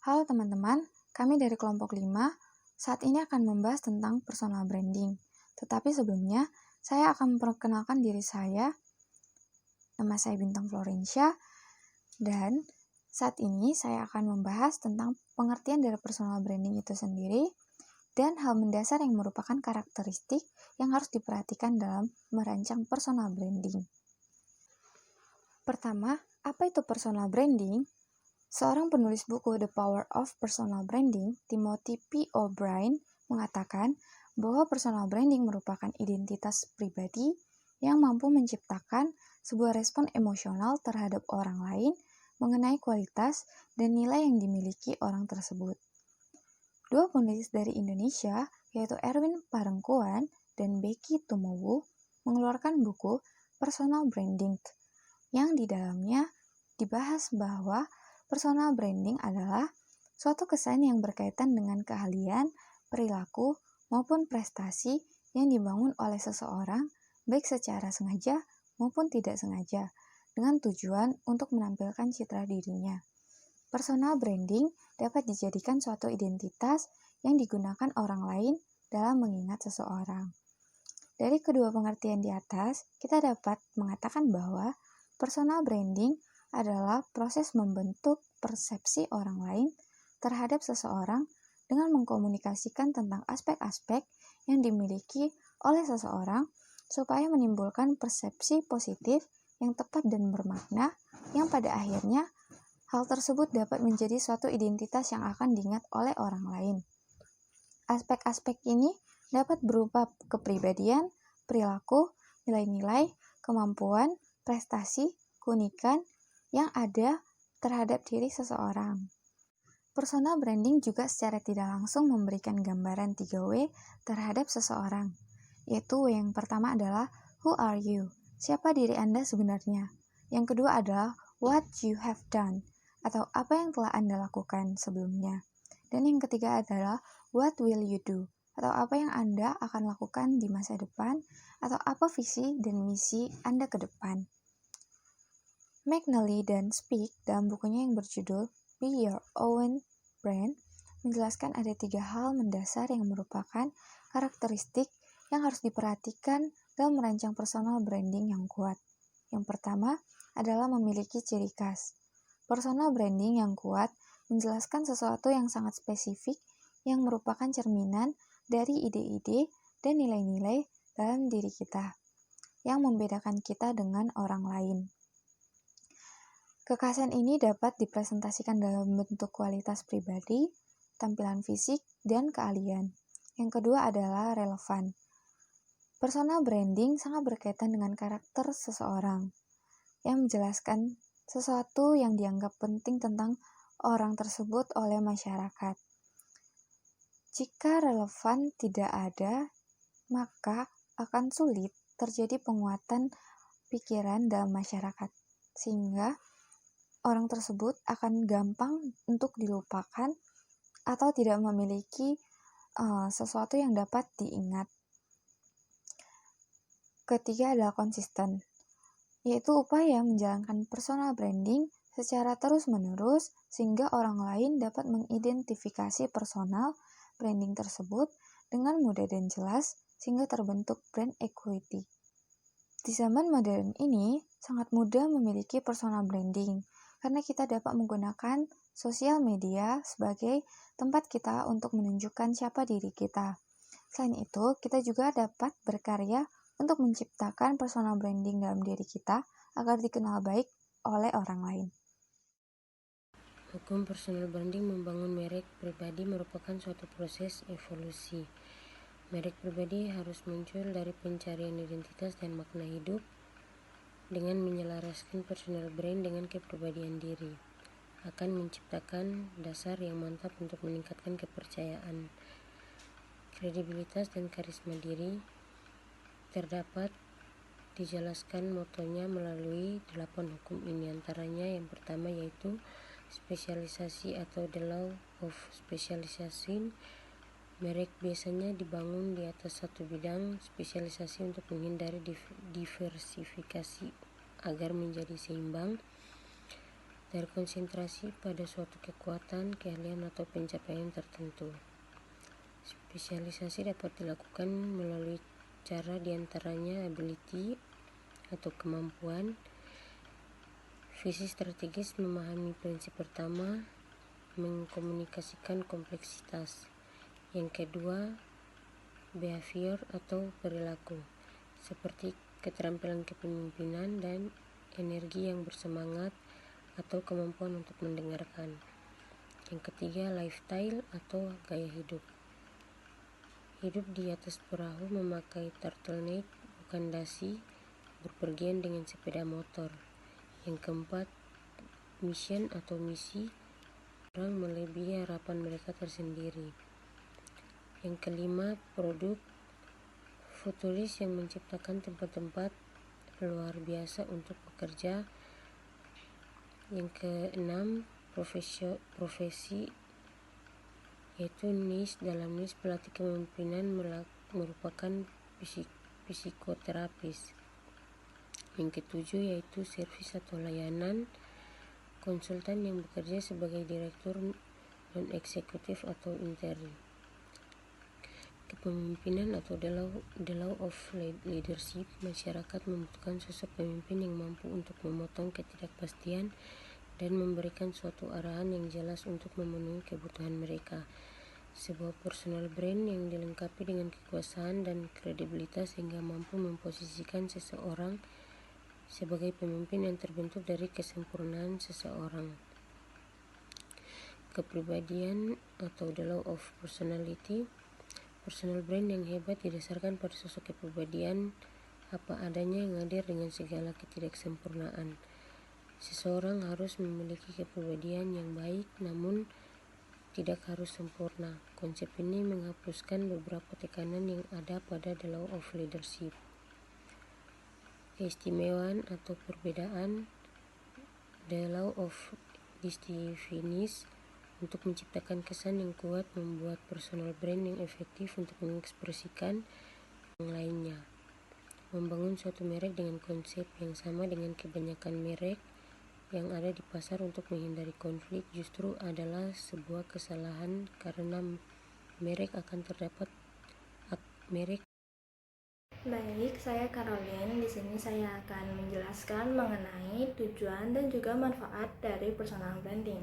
Halo teman-teman, kami dari kelompok 5 saat ini akan membahas tentang personal branding. Tetapi sebelumnya, saya akan memperkenalkan diri saya. Nama saya Bintang Florencia, dan saat ini saya akan membahas tentang pengertian dari personal branding itu sendiri dan hal mendasar yang merupakan karakteristik yang harus diperhatikan dalam merancang personal branding. Pertama, apa itu personal branding? Seorang penulis buku The Power of Personal Branding, Timothy P. O'Brien, mengatakan bahwa personal branding merupakan identitas pribadi yang mampu menciptakan sebuah respon emosional terhadap orang lain mengenai kualitas dan nilai yang dimiliki orang tersebut. Dua penulis dari Indonesia, yaitu Erwin Parengkuan dan Becky Tumowu, mengeluarkan buku Personal Branding, yang di dalamnya dibahas bahwa personal branding adalah suatu kesan yang berkaitan dengan keahlian, perilaku, maupun prestasi yang dibangun oleh seseorang baik secara sengaja maupun tidak sengaja dengan tujuan untuk menampilkan citra dirinya. Personal branding dapat dijadikan suatu identitas yang digunakan orang lain dalam mengingat seseorang. Dari kedua pengertian di atas, kita dapat mengatakan bahwa personal branding adalah proses membentuk persepsi orang lain terhadap seseorang dengan mengkomunikasikan tentang aspek-aspek yang dimiliki oleh seseorang supaya menimbulkan persepsi positif yang tepat dan bermakna yang pada akhirnya hal tersebut dapat menjadi suatu identitas yang akan diingat oleh orang lain. Aspek-aspek ini dapat berupa kepribadian, perilaku, nilai-nilai, kemampuan, prestasi, keunikan yang ada terhadap diri seseorang. Personal branding juga secara tidak langsung memberikan gambaran 3W terhadap seseorang, yaitu W yang pertama adalah who are you? Siapa diri Anda sebenarnya? Yang kedua adalah what you have done, atau apa yang telah Anda lakukan sebelumnya. Dan yang ketiga adalah what will you do, atau apa yang Anda akan lakukan di masa depan, atau apa visi dan misi Anda ke depan. McNally dan Speak dalam bukunya yang berjudul Be Your Own Brand menjelaskan ada 3 hal mendasar yang merupakan karakteristik yang harus diperhatikan dalam merancang personal branding yang kuat. Yang pertama adalah memiliki ciri khas. Personal branding yang kuat menjelaskan sesuatu yang sangat spesifik yang merupakan cerminan dari ide-ide dan nilai-nilai dalam diri kita yang membedakan kita dengan orang lain. Kekhasan ini dapat dipresentasikan dalam bentuk kualitas pribadi, tampilan fisik, dan keahlian. Yang kedua adalah relevan. Personal branding sangat berkaitan dengan karakter seseorang, yang menjelaskan sesuatu yang dianggap penting tentang orang tersebut oleh masyarakat. Jika relevan tidak ada, maka akan sulit terjadi penguatan pikiran dalam masyarakat, sehingga orang tersebut akan gampang untuk dilupakan atau tidak memiliki sesuatu yang dapat diingat. Ketiga adalah konsisten, yaitu upaya menjalankan personal branding secara terus-menerus sehingga orang lain dapat mengidentifikasi personal branding tersebut dengan mudah dan jelas sehingga terbentuk brand equity. Di zaman modern ini, sangat mudah memiliki personal branding karena kita dapat menggunakan sosial media sebagai tempat kita untuk menunjukkan siapa diri kita. Selain itu, kita juga dapat berkarya untuk menciptakan personal branding dalam diri kita agar dikenal baik oleh orang lain. Hukum personal branding membangun merek pribadi merupakan suatu proses evolusi. Merek pribadi harus muncul dari pencarian identitas dan makna hidup dengan menyelaraskan personal brand dengan kepribadian diri. Akan menciptakan dasar yang mantap untuk meningkatkan kepercayaan, kredibilitas, dan karisma diri. Terdapat dijelaskan motonya melalui 8 hukum ini, antaranya yang pertama yaitu spesialisasi atau the law of specialization. Merek biasanya dibangun di atas satu bidang spesialisasi untuk menghindari diversifikasi agar menjadi seimbang. terkonsentrasi pada suatu kekuatan, keahlian, atau pencapaian tertentu. Spesialisasi dapat dilakukan melalui cara diantaranya ability atau kemampuan, visi strategis memahami prinsip pertama, mengkomunikasikan kompleksitas. Yang kedua, behavior atau perilaku, seperti keterampilan kepemimpinan dan energi yang bersemangat atau kemampuan untuk mendengarkan. Yang ketiga, lifestyle atau gaya hidup. Hidup di atas perahu memakai turtleneck, bukan dasi, berpergian dengan sepeda motor. Yang keempat, mission atau misi, orang melebihi harapan mereka tersendiri. Yang kelima, produk futuris yang menciptakan tempat-tempat luar biasa untuk bekerja. Yang keenam, profesi yaitu niche. Dalam niche, pelatih kepemimpinan merupakan psikoterapis. Yang ketujuh yaitu servis atau layanan, konsultan yang bekerja sebagai direktur non-eksekutif atau intern. Kepemimpinan atau the law of leadership, masyarakat membutuhkan sosok pemimpin yang mampu untuk memotong ketidakpastian dan memberikan suatu arahan yang jelas untuk memenuhi kebutuhan mereka. Sebuah personal brand yang dilengkapi dengan kekuasaan dan kredibilitas sehingga mampu memposisikan seseorang sebagai pemimpin yang terbentuk dari kesempurnaan seseorang. Kepribadian atau the law of personality, personal brand yang hebat didasarkan pada sosok kepribadian apa adanya yang hadir dengan segala ketidaksempurnaan. Seseorang harus memiliki kepribadian yang baik, namun tidak harus sempurna. Konsep ini menghapuskan beberapa tekanan yang ada pada the law of leadership. Keistimewaan atau perbedaan, the law of distinctiveness, untuk menciptakan kesan yang kuat, membuat personal brand yang efektif untuk mengekspresikan yang lainnya. Membangun suatu merek dengan konsep yang sama dengan kebanyakan merek yang ada di pasar untuk menghindari konflik justru adalah sebuah kesalahan, karena merek akan terdapat merek. Baik, saya Caroline. Di sini saya akan menjelaskan mengenai tujuan dan juga manfaat dari personal branding.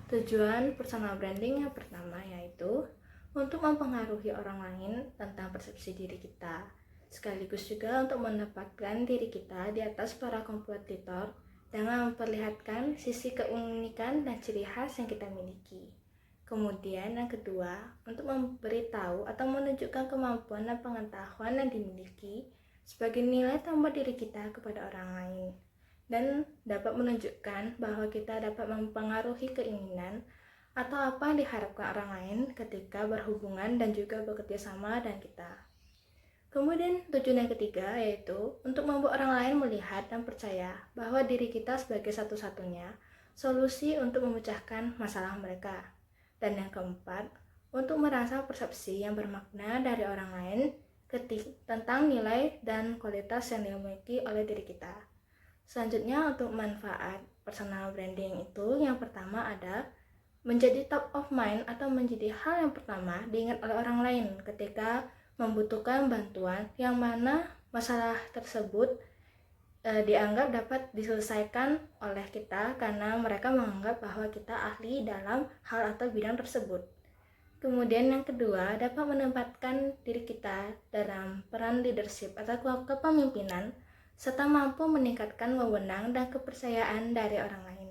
Tujuan personal branding yang pertama yaitu untuk mempengaruhi orang lain tentang persepsi diri kita, sekaligus juga untuk menempatkan diri kita di atas para kompetitor dengan memperlihatkan sisi keunikan dan ciri khas yang kita miliki. Kemudian yang kedua, untuk memberitahu atau menunjukkan kemampuan dan pengetahuan yang dimiliki sebagai nilai tambah diri kita kepada orang lain, dan dapat menunjukkan bahwa kita dapat mempengaruhi keinginan atau apa yang diharapkan orang lain ketika berhubungan dan juga bekerja sama dengan kita. Kemudian tujuan yang ketiga yaitu untuk membuat orang lain melihat dan percaya bahwa diri kita sebagai satu-satunya solusi untuk memecahkan masalah mereka. Dan yang keempat, untuk merangsang persepsi yang bermakna dari orang lain tentang nilai dan kualitas yang dimiliki oleh diri kita. Selanjutnya, untuk manfaat personal branding itu, yang pertama ada menjadi top of mind atau menjadi hal yang pertama diingat oleh orang lain ketika membutuhkan bantuan, yang mana masalah tersebut dianggap dapat diselesaikan oleh kita karena mereka menganggap bahwa kita ahli dalam hal atau bidang tersebut. Kemudian yang kedua, dapat menempatkan diri kita dalam peran leadership atau kepemimpinan serta mampu meningkatkan wewenang dan kepercayaan dari orang lain.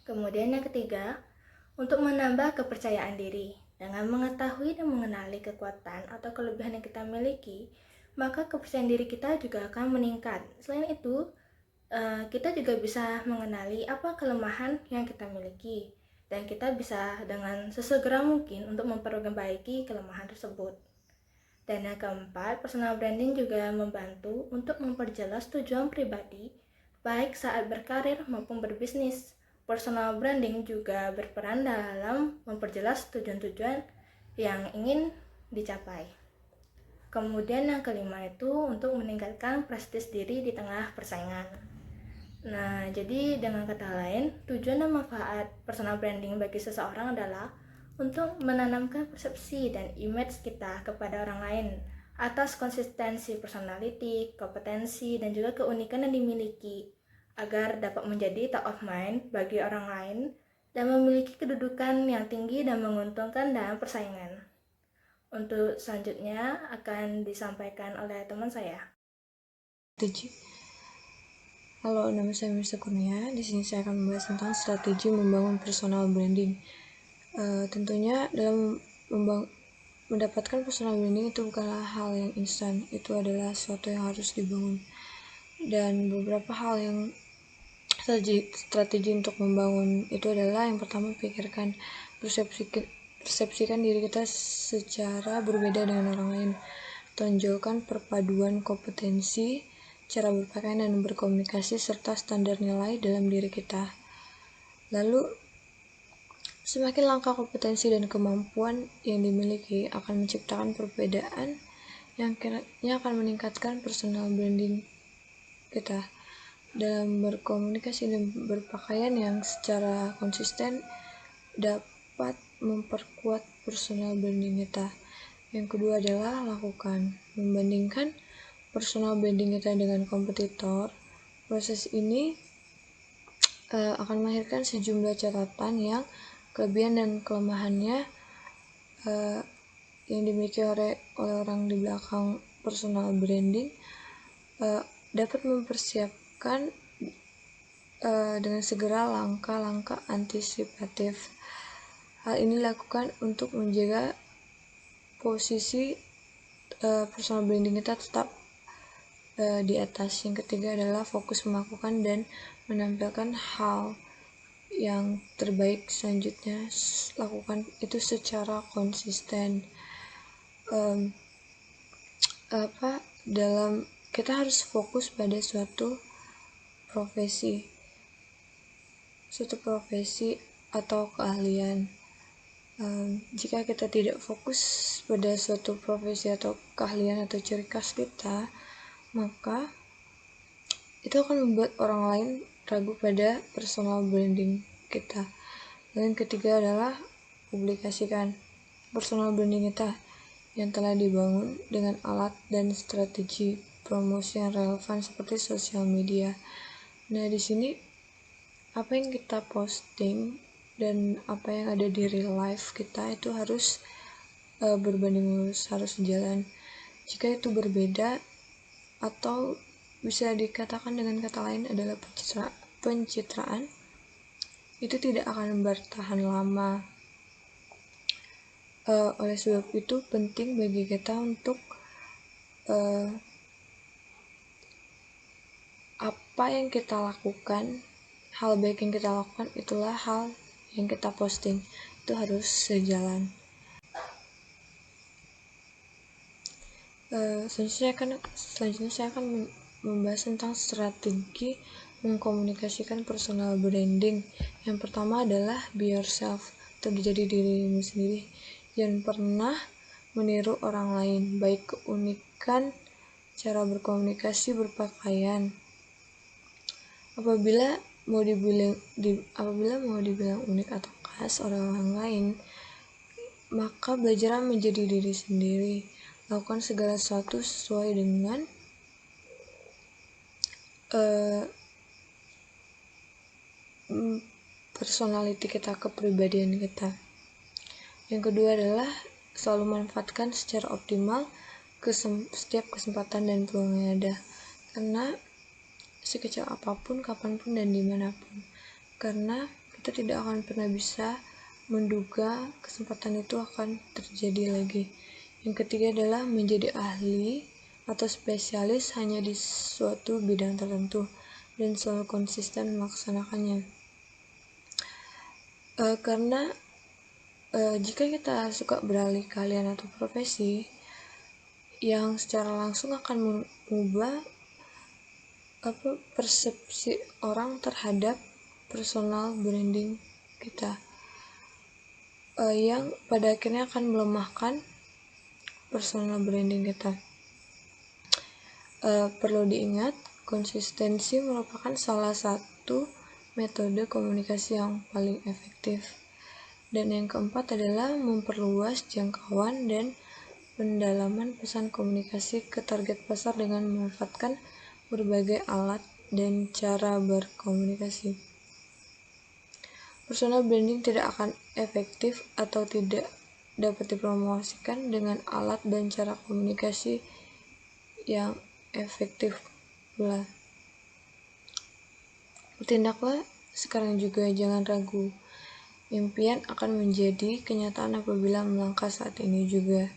Kemudian yang ketiga, untuk menambah kepercayaan diri. Dengan mengetahui dan mengenali kekuatan atau kelebihan yang kita miliki, maka kepercayaan diri kita juga akan meningkat. Selain itu, kita juga bisa mengenali apa kelemahan yang kita miliki, dan kita bisa dengan sesegera mungkin untuk memperbaiki kelemahan tersebut. Dan yang keempat, personal branding juga membantu untuk memperjelas tujuan pribadi, baik saat berkarir maupun berbisnis. Personal branding juga berperan dalam memperjelas tujuan-tujuan yang ingin dicapai. Kemudian yang kelima itu untuk meningkatkan prestis diri di tengah persaingan. Nah, jadi dengan kata lain, tujuan dan manfaat personal branding bagi seseorang adalah untuk menanamkan persepsi dan image kita kepada orang lain atas konsistensi personality, kompetensi, dan juga keunikan yang dimiliki agar dapat menjadi top of mind bagi orang lain dan memiliki kedudukan yang tinggi dan menguntungkan dalam persaingan. Untuk selanjutnya akan disampaikan oleh teman saya. Halo, nama saya Mirsa Kurnia. Di sini saya akan membahas tentang strategi membangun personal branding. Tentunya dalam mendapatkan personal branding itu bukanlah hal yang instan. Itu adalah sesuatu yang harus dibangun. Dan beberapa hal yang strategi untuk membangun itu adalah yang pertama, pikirkan persepsikan diri kita secara berbeda dengan orang lain. Tonjolkan perpaduan kompetensi, cara berpakaian dan berkomunikasi, serta standar nilai dalam diri kita. Lalu, semakin langka kompetensi dan kemampuan yang dimiliki akan menciptakan perbedaan yang kiranya akan meningkatkan personal branding kita. Dalam berkomunikasi dan berpakaian yang secara konsisten dapat memperkuat personal branding kita. Yang kedua adalah lakukan. Membandingkan personal branding kita dengan kompetitor, proses ini akan melahirkan sejumlah catatan yang kelebihan dan kelemahannya yang dimiliki oleh orang di belakang personal branding dapat mempersiapkan dengan segera langkah-langkah antisipatif. Hal ini dilakukan untuk menjaga posisi personal branding kita tetap di atas. Yang ketiga adalah fokus melakukan dan menampilkan hal yang terbaik. Selanjutnya, lakukan itu secara konsisten. Kita harus fokus pada suatu profesi atau keahlian. Jika kita tidak fokus pada suatu profesi atau keahlian atau ciri khas kita, maka itu akan membuat orang lain ragu pada personal branding kita. Dan yang ketiga adalah publikasikan personal branding kita yang telah dibangun dengan alat dan strategi promosi yang relevan seperti sosial media. Nah, di sini apa yang kita posting dan apa yang ada di real life kita itu harus berbanding lurus, harus sejalan. Jika itu berbeda atau bisa dikatakan dengan kata lain adalah pencitraan, itu tidak akan bertahan lama. Oleh sebab itu penting bagi kita untuk apa yang kita lakukan, hal baik yang kita lakukan itulah hal yang kita posting, itu harus sejalan. Selanjutnya saya akan membahas tentang strategi mengkomunikasikan personal branding. Yang pertama adalah be yourself, atau menjadi dirimu sendiri. Jangan pernah meniru orang lain, baik keunikan cara berkomunikasi, berpakaian. Apabila mau dibilang unik atau khas orang lain, maka belajar menjadi diri sendiri. Lakukan segala sesuatu sesuai dengan personality kita, kepribadian kita. Yang kedua adalah selalu manfaatkan secara optimal setiap kesempatan dan peluang yang ada, karena sekecil apapun, kapanpun, dan dimanapun, karena kita tidak akan pernah bisa menduga kesempatan itu akan terjadi lagi. Yang ketiga adalah menjadi ahli atau spesialis hanya di suatu bidang tertentu dan selalu konsisten melaksanakannya. Karena jika kita suka beralih keahlian atau profesi, yang secara langsung akan mengubah persepsi orang terhadap personal branding kita, yang pada akhirnya akan melemahkan personal branding kita. Perlu diingat, konsistensi merupakan salah satu metode komunikasi yang paling efektif. Dan yang keempat adalah memperluas jangkauan dan pendalaman pesan komunikasi ke target pasar dengan memanfaatkan berbagai alat dan cara berkomunikasi. Personal branding tidak akan efektif atau tidak dapat dipromosikan dengan alat dan cara komunikasi yang efektif pula. Bertindaklah sekarang juga, jangan ragu. Impian akan menjadi kenyataan apabila melangkah saat ini juga.